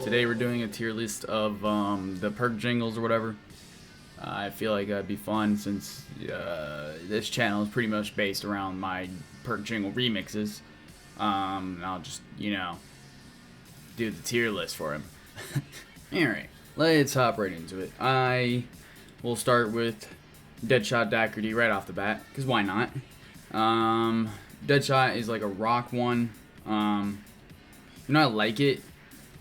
Today we're doing a tier list of the Perk Jingles or whatever. I feel like that'd be fun since this channel is pretty much based around my Perk Jingle remixes. I'll just, do the tier list for him. Alright, let's hop right into it. I will start with Deadshot Daiquiri right off the bat, because why not? Deadshot is like a rock one. I like it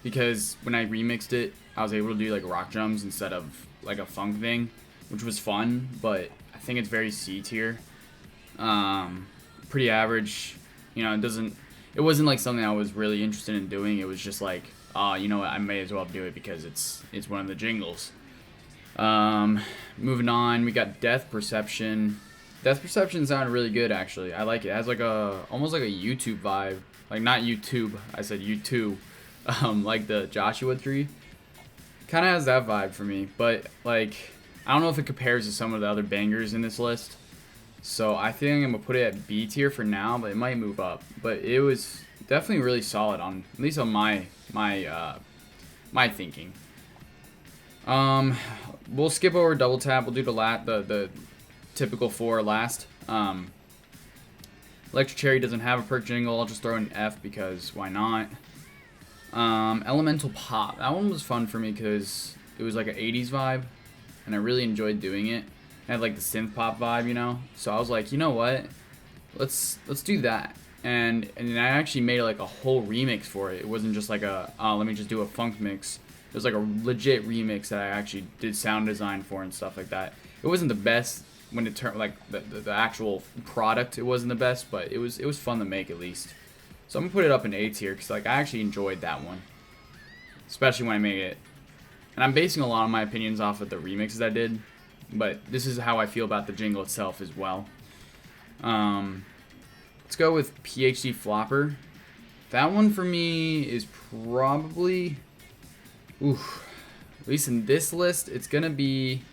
because when I remixed it, I was able to do like rock drums instead of like a funk thing, which was fun, but I think it's very C tier. Pretty average. It wasn't like something I was really interested in doing. It was just like, you know what, I may as well do it because it's one of the jingles. Moving on, we got Death Perception. Death Perception sounded really good actually. I like it. It has like almost like a YouTube vibe. Like not YouTube, I said YouTube. Like the Joshua Tree. Kind of has that vibe for me, but like I don't know if it compares to some of the other bangers in this list. So I think I'm gonna put it at B tier for now, but it might move up. But it was definitely really solid on at least on my thinking. We'll skip over Double Tap. We'll do the typical 4 last. Electric Cherry doesn't have a perk jingle. I'll just throw in an F because why not? Elemental Pop. That one was fun for me because it was like an 80s vibe, and I really enjoyed doing it. It had like the synth pop vibe, So I was like, you know what? Let's do that. And I actually made like a whole remix for it. It wasn't just like let me just do a funk mix. It was like a legit remix that I actually did sound design for and stuff like that. It wasn't the best when it turned like the actual product. It wasn't the best, but it was fun to make at least. So I'm gonna put it up in A tier because like I actually enjoyed that one, especially when I made it. And I'm basing a lot of my opinions off of the remixes I did, but this is how I feel about the jingle itself as well. Let's go with PhD Flopper. That one for me is probably, at least in this list, it's gonna be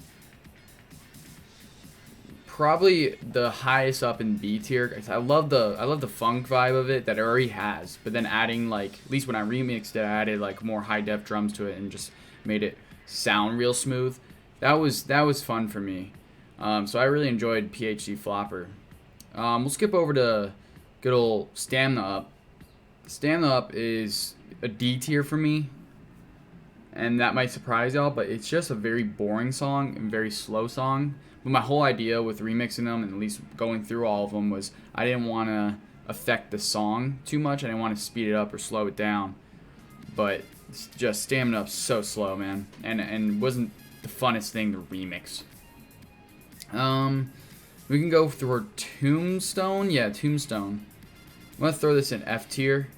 probably the highest up in B tier. I love the funk vibe of it that it already has, but then adding like, at least when I remixed it, I added like more high def drums to it and just made it sound real smooth. That was fun for me. So I really enjoyed PhD Flopper. We'll skip over to good old Stamina Up. Stamina Up is a D tier for me, and that might surprise y'all, but it's just a very boring song and very slow song. But my whole idea with remixing them and at least going through all of them was I didn't want to affect the song too much. I didn't want to speed it up or slow it down. But it's just Stamina Up's so slow, man, and wasn't the funnest thing to remix. We can go through Tombstone. Yeah, Tombstone. I'm gonna throw this in F tier.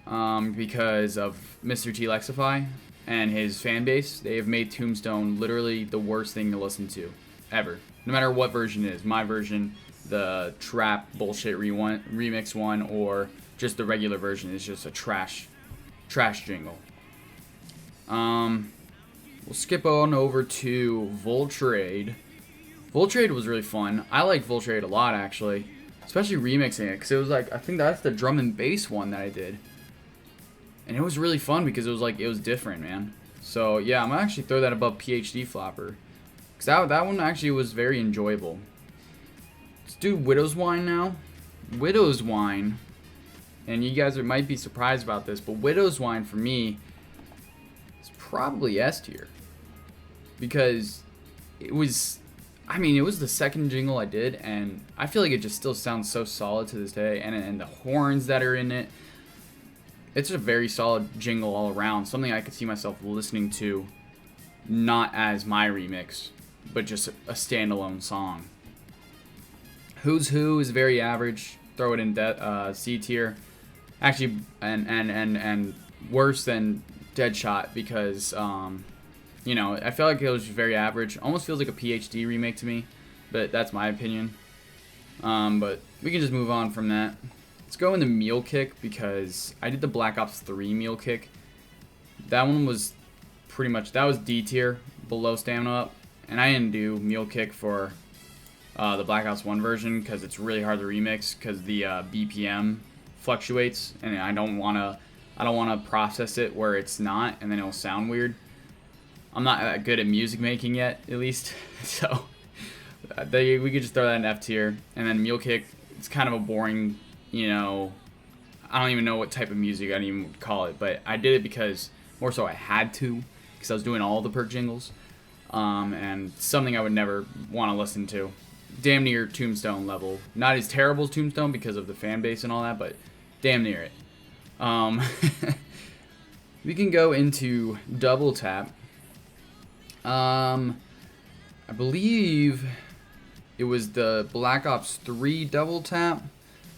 Because of Mr. T Lexify and his fan base. They have made Tombstone literally the worst thing to listen to ever, no matter what version it is. My version, the trap bullshit remix one, or just the regular version is just a trash jingle. We'll skip on over to Voltrade. Voltrade was really fun. I like Voltrade a lot actually, especially remixing it because it was like, I think that's the drum and bass one that I did. And it was really fun because it was different, man. So yeah, I'm gonna actually throw that above PhD Flopper, because that one actually was very enjoyable. Let's do Widow's Wine now. Widow's Wine, and you guys might be surprised about this, but Widow's Wine for me is probably S tier, because it was the second jingle I did, and I feel like it just still sounds so solid to this day, and the horns that are in it. It's a very solid jingle all around. Something I could see myself listening to, not as my remix, but just a standalone song. Who's Who is very average. Throw it in C tier. Actually, and worse than Deadshot because, I feel like it was very average. Almost feels like a PhD remake to me, but that's my opinion. But we can just move on from that. Let's go into Meal Kick because I did the Black Ops 3 Meal Kick. That one was pretty much, that was D tier, below Stamina Up. And I didn't do Meal Kick for the Black Ops 1 version because it's really hard to remix because the BPM fluctuates, and I don't want to I don't want to process it where it's not, and then it'll sound weird. I'm not that good at music making yet, at least. So we could just throw that in F tier. And then Mule Kick, it's kind of a boring, you know, I don't even know what type of music I'd even call it, but I did it because more so I had to, because I was doing all the Perk jingles, and something I would never want to listen to. Damn near Tombstone level. Not as terrible as Tombstone because of the fan base and all that, but damn near it. We can go into Double Tap. I believe it was the Black Ops 3 Double Tap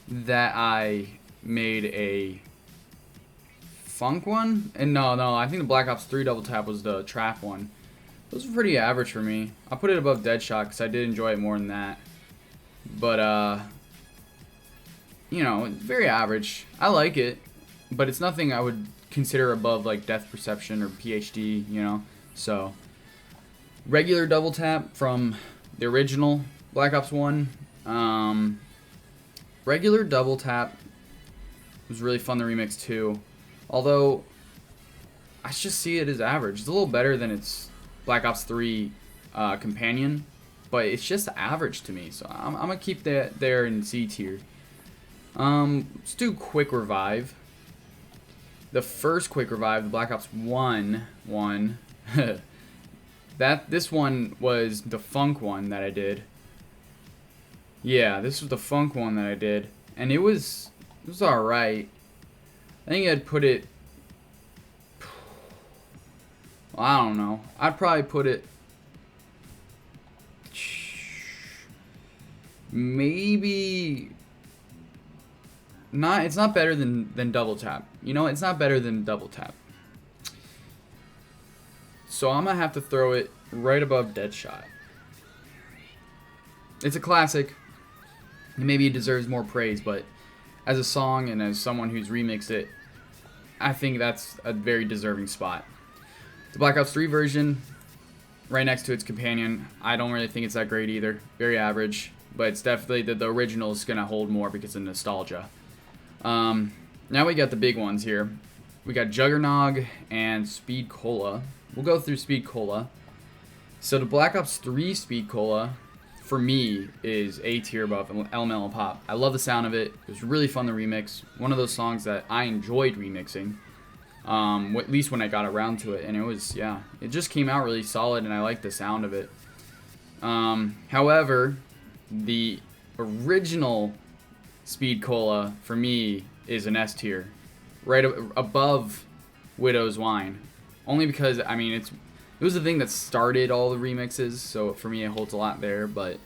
that I made a funk one. And no, I think the Black Ops 3 Double Tap was the trap one. Those were pretty average for me. I put it above Deadshot because I did enjoy it more than that. But, you know, very average. I like it, but it's nothing I would consider above, like, Death Perception or PhD, you know? So, regular Double Tap from the original Black Ops 1. Regular Double Tap was really fun to remix, too. Although, I just see it as average. It's a little better than its Black Ops 3 companion, but it's just average to me, so I'm gonna keep that there in C tier. Let's do Quick Revive. The first Quick Revive, the Black Ops 1 one, this one was the funk one that I did. Yeah, this was the funk one that I did, and it was alright. I think I'd put it, I don't know. I'd probably put it maybe not. It's not better than Double Tap. You know, it's not better than Double Tap. So I'm gonna have to throw it right above Deadshot. It's a classic. Maybe it deserves more praise, but as a song and as someone who's remixed it, I think that's a very deserving spot. The Black Ops 3 version, right next to its companion, I don't really think it's that great either. Very average, but it's definitely the original is going to hold more because of nostalgia. Now we got the big ones here. We got Juggernog and Speed Cola. We'll go through Speed Cola. So the Black Ops 3 Speed Cola, for me, is A tier above Elemental Pop. I love the sound of it. It was really fun to remix. One of those songs that I enjoyed remixing. At least when I got around to it, and it was, yeah, it just came out really solid, and I liked the sound of it. However, the original Speed Cola, for me, is an S tier, right above Widow's Wine, only because, I mean, it was the thing that started all the remixes, so for me it holds a lot there, but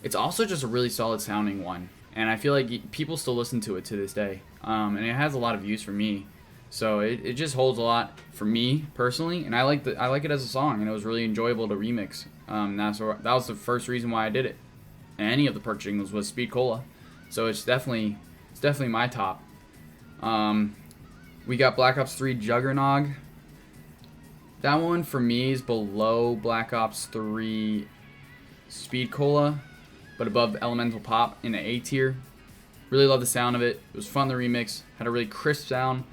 it's also just a really solid sounding one, and I feel like people still listen to it to this day, and it has a lot of views for me. So it just holds a lot for me personally, and I like it as a song, and it was really enjoyable to remix. That was the first reason why I did it. And any of the Perk jingles was Speed Cola, so it's definitely my top. We got Black Ops 3 Juggernog. That one for me is below Black Ops 3 Speed Cola, but above Elemental Pop in an A tier. Really love the sound of it. It was fun to remix. Had a really crisp sound.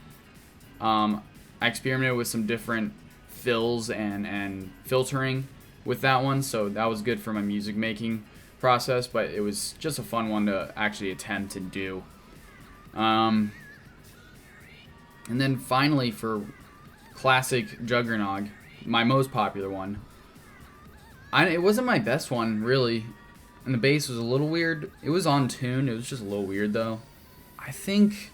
I experimented with some different fills and filtering with that one, so that was good for my music making process, but it was just a fun one to actually attempt to do. And then finally for classic Juggernog, my most popular one. It wasn't my best one, really, and the bass was a little weird. It was on tune, it was just a little weird though. I think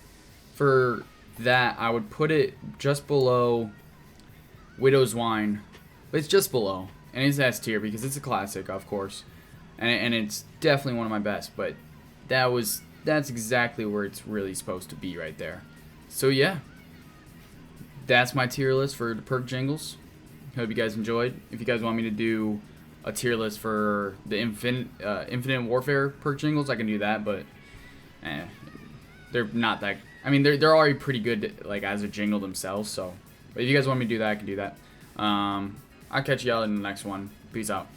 for that I would put it just below Widow's Wine, but it's just below, and it's S tier because it's a classic, of course, and it's definitely one of my best, but that's exactly where it's really supposed to be right there. So yeah, that's my tier list for the Perk jingles. Hope you guys enjoyed. If you guys want me to do a tier list for the Infinite Warfare Perk jingles, I can do that, but they're not that. I mean, they're already pretty good, like, as a jingle themselves. So, but if you guys want me to do that, I can do that. I'll catch you all in the next one. Peace out.